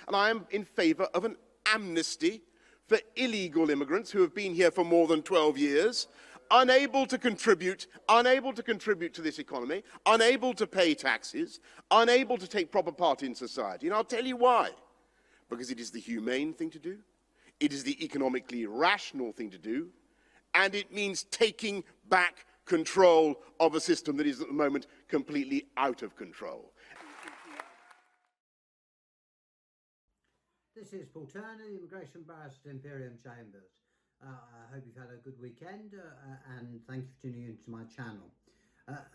and I am in favour of an amnesty for illegal immigrants who have been here for more than 12 years, unable to contribute to this economy, unable to pay taxes, unable to take proper part in society. And I'll tell you why. Because it is the humane thing to do, it is the economically rational thing to do, and it means taking back control of a system that is at the moment completely out of control. This is Paul Turner, the Immigration Barrister at Imperium Chambers. I hope you've had a good weekend and thank you for tuning into my channel.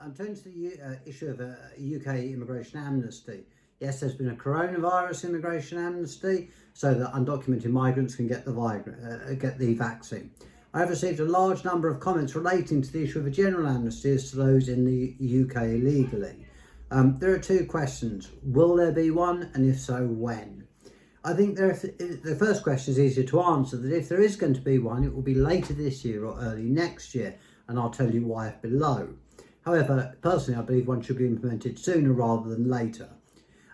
I'm turning to the issue of a UK Immigration Amnesty. Yes, there's been a coronavirus immigration amnesty so that undocumented migrants can get the vaccine. I have received a large number of comments relating to the issue of a general amnesty as to those in the UK illegally. There are two questions. Will there be one, and if so, when? I think the first question is easier to answer, that if there is going to be one, it will be later this year or early next year, and I'll tell you why below. However, personally, I believe one should be implemented sooner rather than later.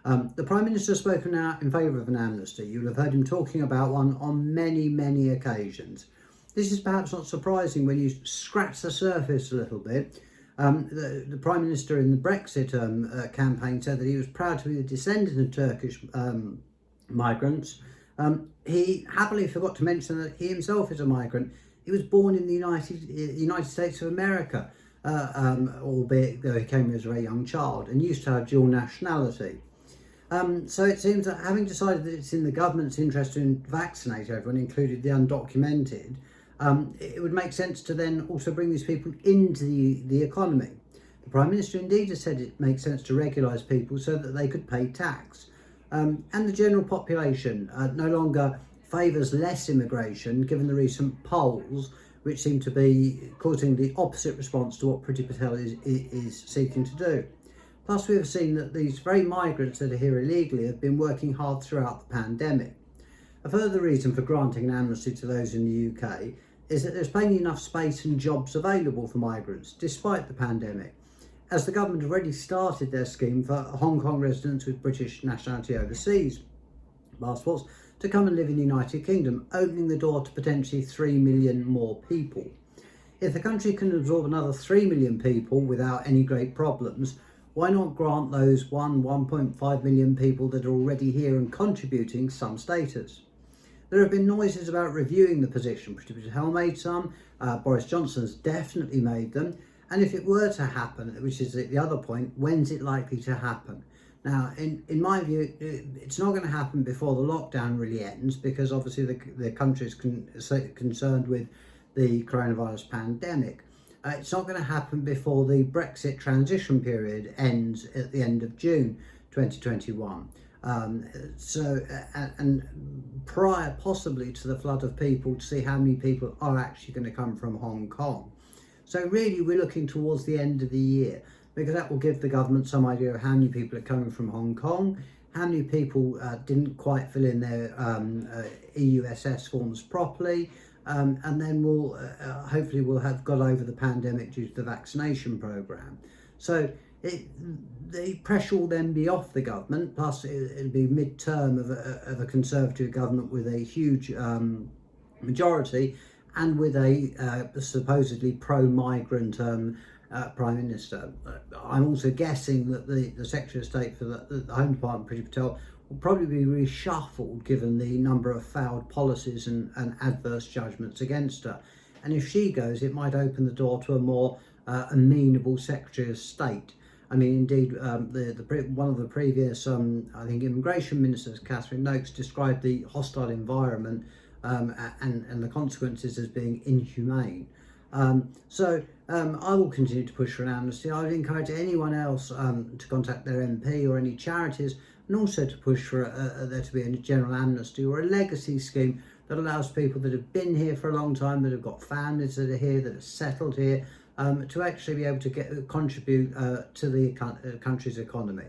The Prime Minister has spoken out in favour of an amnesty. You'll have heard him talking about one on many, many occasions. This is perhaps not surprising when you scratch the surface a little bit. The Prime Minister in the Brexit campaign said that he was proud to be a descendant of Turkish migrants. He happily forgot to mention that he himself is a migrant. He was born in the United States of America, albeit though he came here as a very young child, and used to have dual nationality. So it seems that having decided that it's in the government's interest to vaccinate everyone, including the undocumented, it would make sense to then also bring these people into the economy. The Prime Minister indeed has said it makes sense to regularise people so that they could pay tax. And the general population no longer favours less immigration, given the recent polls, which seem to be causing the opposite response to what Priti Patel is seeking to do. Plus, we have seen that these very migrants that are here illegally have been working hard throughout the pandemic. A further reason for granting an amnesty to those in the UK is that there's plenty enough space and jobs available for migrants, despite the pandemic, as the government already started their scheme for Hong Kong residents with British nationality overseas passports to come and live in the United Kingdom, opening the door to potentially 3 million more people. If the country can absorb another 3 million people without any great problems, why not grant those 1.5 million people that are already here and contributing some status? There have been noises about reviewing the position. Priti Patel made some, Boris Johnson's definitely made them, and if it were to happen, which is the other point, when's it likely to happen? Now, in my view, it's not going to happen before the lockdown really ends, because obviously the country is concerned with the coronavirus pandemic. It's not going to happen before the Brexit transition period ends at the end of June 2021. And prior possibly to the flood of people, to see how many people are actually going to come from Hong Kong. So really we're looking towards the end of the year, because that will give the government some idea of how many people are coming from Hong Kong, how many people didn't quite fill in their EUSS forms properly, and then hopefully we'll have got over the pandemic due to the vaccination programme. So the pressure will then be off the government, plus it'll be mid-term of a Conservative government with a huge majority and with a supposedly pro-migrant Prime Minister. I'm also guessing that the Secretary of State for the Home Department, Priti Patel, will probably be reshuffled given the number of failed policies and adverse judgments against her. And if she goes, it might open the door to a more amenable Secretary of State. I mean, indeed, one of the previous, I think, immigration ministers, Catherine Noakes, described the hostile environment and the consequences as being inhumane. So I will continue to push for an amnesty. I would encourage anyone else to contact their MP or any charities, and also to push for there to be a general amnesty or a legacy scheme that allows people that have been here for a long time, that have got families that are here, that are settled here, to actually be able to contribute to the country's economy.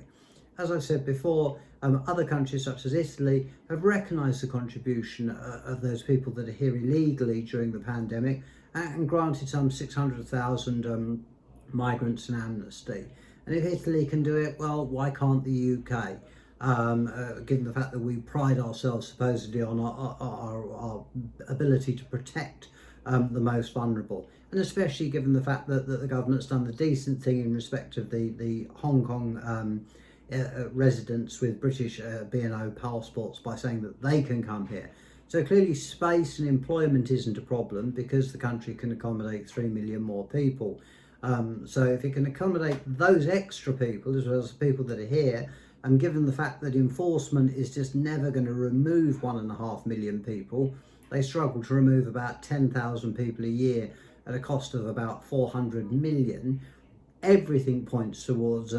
As I said before, other countries such as Italy have recognised the contribution of those people that are here illegally during the pandemic and granted some 600,000 migrants an amnesty. And if Italy can do it, well, why can't the UK? given the fact that we pride ourselves supposedly on our ability to protect the most vulnerable, and especially given the fact that the government's done the decent thing in respect of the Hong Kong residents with British B&O passports by saying that they can come here. So clearly space and employment isn't a problem because the country can accommodate 3 million more people. So if it can accommodate those extra people as well as the people that are here, and given the fact that enforcement is just never going to remove 1.5 million people, they struggle to remove about 10,000 people a year at a cost of about 400 million. Everything points towards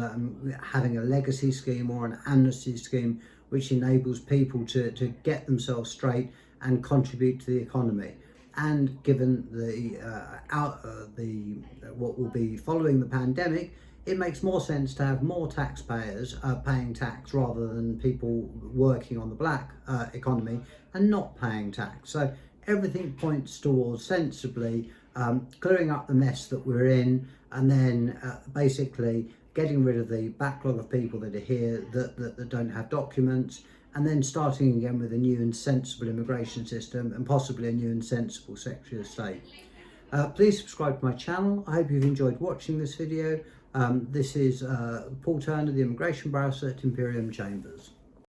having a legacy scheme or an amnesty scheme which enables people to get themselves straight and contribute to the economy. And given what will be following the pandemic, it makes more sense to have more taxpayers paying tax rather than people working on the black economy and not paying tax. So everything points towards sensibly clearing up the mess that we're in, and then basically getting rid of the backlog of people that are here that don't have documents, and then starting again with a new and sensible immigration system and possibly a new and sensible Secretary of State. Please subscribe to my channel. I hope you've enjoyed watching this video. This is Paul Turner, the Immigration Barrister at Imperium Chambers.